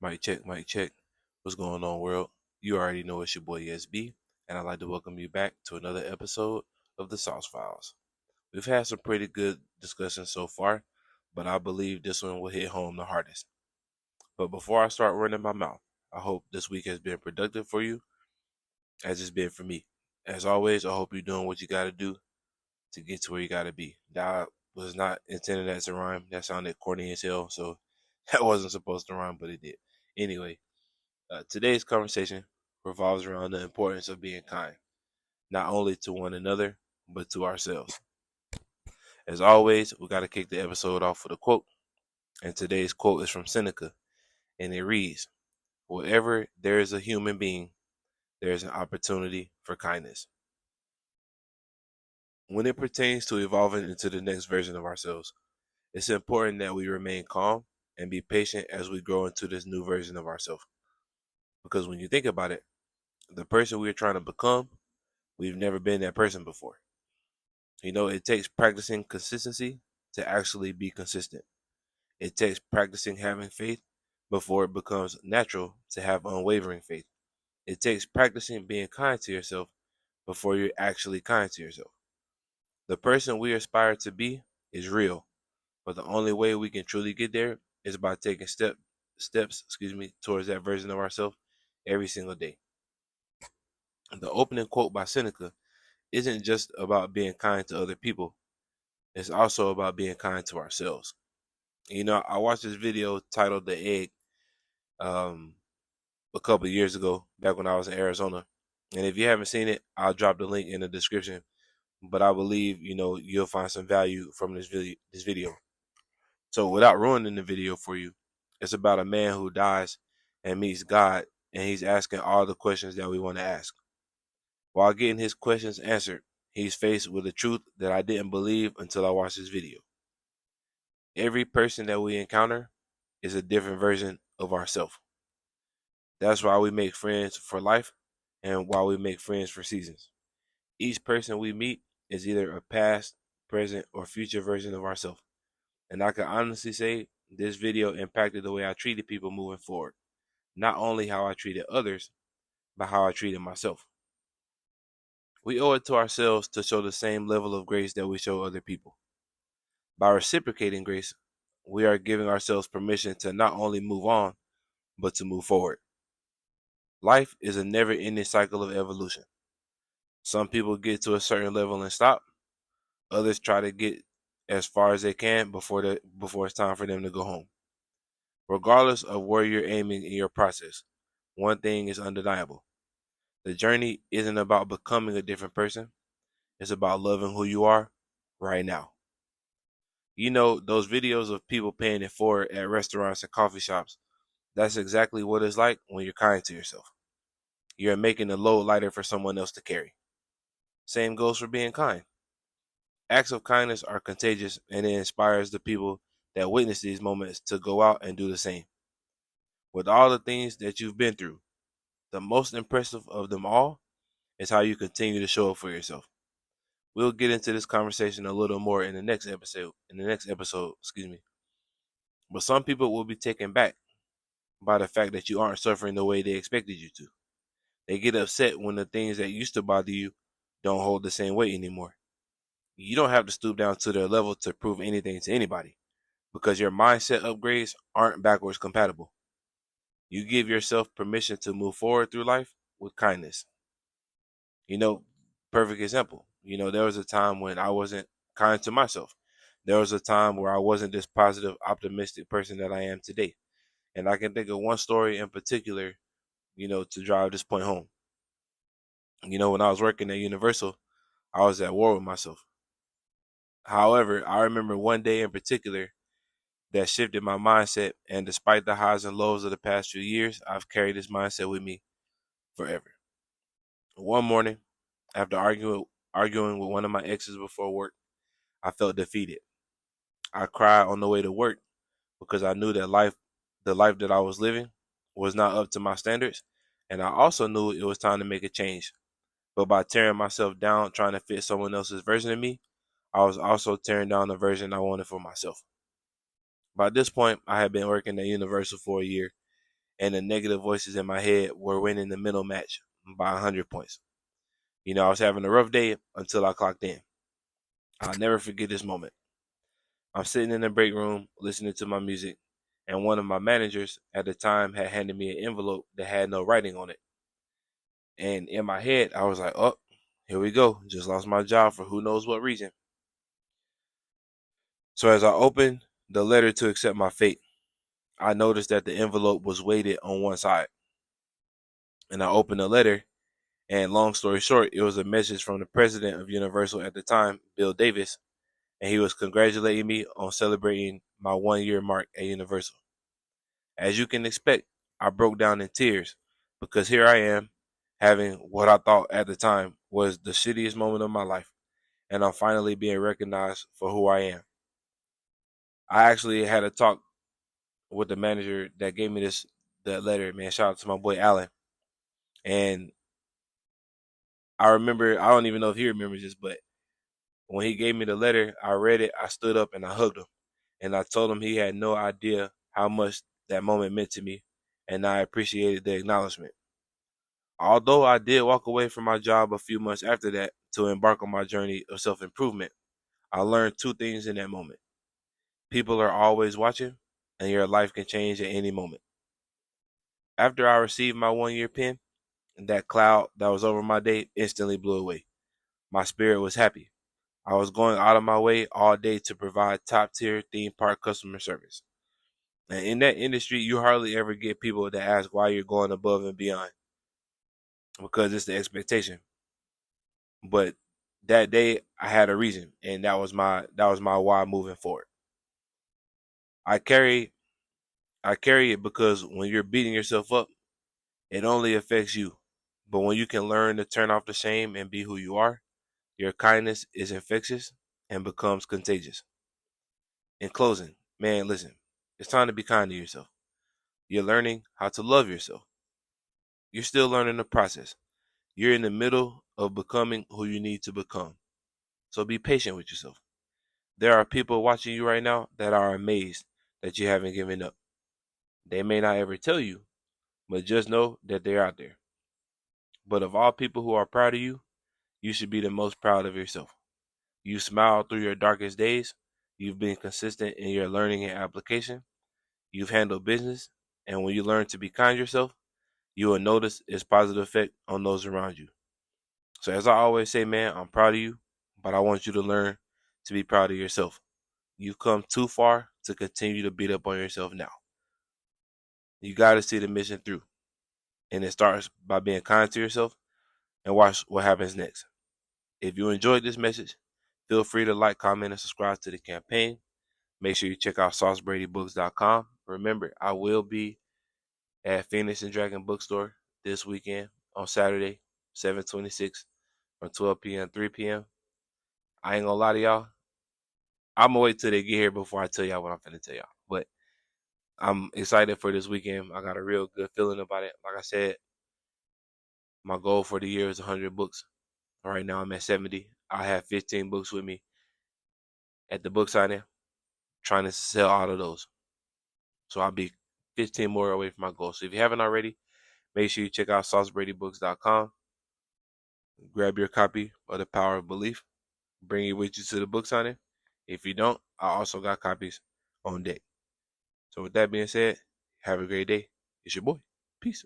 Mic check, mic check. What's going on, world? You already know it's your boy SB, and I'd like to welcome you back to another episode of the Sauce Files. We've had some pretty good discussions so far, but I believe this one will hit home the hardest. But before I start running my mouth, I hope this week has been productive for you, as it's been for me. As always, I hope you're doing what you got to do to get to where you got to be. That was not intended as a rhyme. That sounded corny as hell, so that wasn't supposed to rhyme, but it did. Anyway, today's conversation revolves around the importance of being kind, not only to one another, but to ourselves. As always, we got to kick the episode off with a quote, and today's quote is from Seneca, and it reads, "Wherever there is a human being, there is an opportunity for kindness." When it pertains to evolving into the next version of ourselves, it's important that we remain calm and be patient as we grow into this new version of ourselves. Because when you think about it, the person we are trying to become, we've never been that person before. It takes practicing consistency to actually be consistent. It takes practicing having faith before it becomes natural to have unwavering faith. It takes practicing being kind to yourself before you're actually kind to yourself. The person we aspire to be is real, but the only way we can truly get there is by taking steps, towards that version of ourselves every single day. The opening quote by Seneca isn't just about being kind to other people. It's also about being kind to ourselves. I watched this video titled "The Egg" um, a couple of years ago, back when I was in Arizona. And if you haven't seen it, I'll drop the link in the description. But I believe you'll find some value from this video. So without ruining the video for you, it's about a man who dies and meets God, and he's asking all the questions that we want to ask. While getting his questions answered, he's faced with a truth that I didn't believe until I watched this video. Every person that we encounter is a different version of ourselves. That's why we make friends for life and why we make friends for seasons. Each person we meet is either a past, present, or future version of ourselves. And I can honestly say this video impacted the way I treated people moving forward. Not only how I treated others, but how I treated myself. We owe it to ourselves to show the same level of grace that we show other people. By reciprocating grace, we are giving ourselves permission to not only move on, but to move forward. Life is a never ending cycle of evolution. Some people get to a certain level and stop. Others try to get as far as they can before it's time for them to go home. Regardless of where you're aiming in your process, one thing is undeniable. The journey isn't about becoming a different person. It's about loving who you are right now. Those videos of people paying it forward at restaurants and coffee shops, that's exactly what it's like when you're kind to yourself. You're making the load lighter for someone else to carry. Same goes for being kind. Acts of kindness are contagious, and it inspires the people that witness these moments to go out and do the same. With all the things that you've been through, the most impressive of them all is how you continue to show up for yourself. We'll get into this conversation a little more in the next episode. But some people will be taken back by the fact that you aren't suffering the way they expected you to. They get upset when the things that used to bother you don't hold the same weight anymore. You don't have to stoop down to their level to prove anything to anybody, because your mindset upgrades aren't backwards compatible. You give yourself permission to move forward through life with kindness. You know, Perfect example. There was a time when I wasn't kind to myself. There was a time where I wasn't this positive, optimistic person that I am today. And I can think of one story in particular, to drive this point home. When I was working at Universal, I was at war with myself. However, I remember one day in particular that shifted my mindset, and despite the highs and lows of the past few years, I've carried this mindset with me forever. One morning, after arguing with one of my exes before work, I felt defeated. I cried on the way to work because I knew that the life that I was living was not up to my standards, and I also knew it was time to make a change. But by tearing myself down trying to fit someone else's version of me, I was also tearing down the version I wanted for myself. By this point, I had been working at Universal for a year, and the negative voices in my head were winning the middle match by 100 points. I was having a rough day until I clocked in. I'll never forget this moment. I'm sitting in the break room listening to my music, and one of my managers at the time had handed me an envelope that had no writing on it. And in my head, I was like, oh, here we go. Just lost my job for who knows what reason. So as I opened the letter to accept my fate, I noticed that the envelope was weighted on one side. And I opened the letter, and long story short, it was a message from the president of Universal at the time, Bill Davis, and he was congratulating me on celebrating my 1 year mark at Universal. As you can expect, I broke down in tears because here I am having what I thought at the time was the shittiest moment of my life, and I'm finally being recognized for who I am. I actually had a talk with the manager that gave me that letter, man. Shout out to my boy Allen. And I remember, I don't even know if he remembers this, but when he gave me the letter, I read it, I stood up and I hugged him. And I told him he had no idea how much that moment meant to me, and I appreciated the acknowledgement. Although I did walk away from my job a few months after that to embark on my journey of self-improvement, I learned two things in that moment. People are always watching, and your life can change at any moment. After I received my 1 year pin, that cloud that was over my day instantly blew away. My spirit was happy. I was going out of my way all day to provide top-tier theme park customer service. And in that industry, you hardly ever get people that ask why you're going above and beyond, because it's the expectation. But that day I had a reason, and that was my why moving forward. I carry it because when you're beating yourself up, it only affects you. But when you can learn to turn off the shame and be who you are, your kindness is infectious and becomes contagious. In closing, man, listen, it's time to be kind to yourself. You're learning how to love yourself. You're still learning the process. You're in the middle of becoming who you need to become. So be patient with yourself. There are people watching you right now that are amazed that you haven't given up. They may not ever tell you, but just know that they're out there. But of all people who are proud of you, you should be the most proud of yourself. You smiled through your darkest days. You've been consistent in your learning and application. You've handled business. And when you learn to be kind to yourself, you will notice its positive effect on those around you. So as I always say, man, I'm proud of you, but I want you to learn to be proud of yourself. You've come too far to continue to beat up on yourself now. You got to see the mission through. And it starts by being kind to yourself and watch what happens next. If you enjoyed this message, feel free to like, comment, and subscribe to the campaign. Make sure you check out SauceBradyBooks.com. Remember, I will be at Phoenix and Dragon Bookstore this weekend on Saturday, 7/26 from 12 p.m. 3 p.m. I ain't gonna lie to y'all. I'm gonna wait till they get here before I tell y'all what I'm finna tell y'all. But I'm excited for this weekend. I got a real good feeling about it. Like I said, my goal for the year is 100 books. Right now I'm at 70. I have 15 books with me at the book signing, trying to sell all of those. So I'll be 15 more away from my goal. So if you haven't already, make sure you check out SauceBradyBooks.com. Grab your copy of The Power of Belief. Bring it with you to the book signing. If you don't, I also got copies on deck. So with that being said, have a great day. It's your boy. Peace.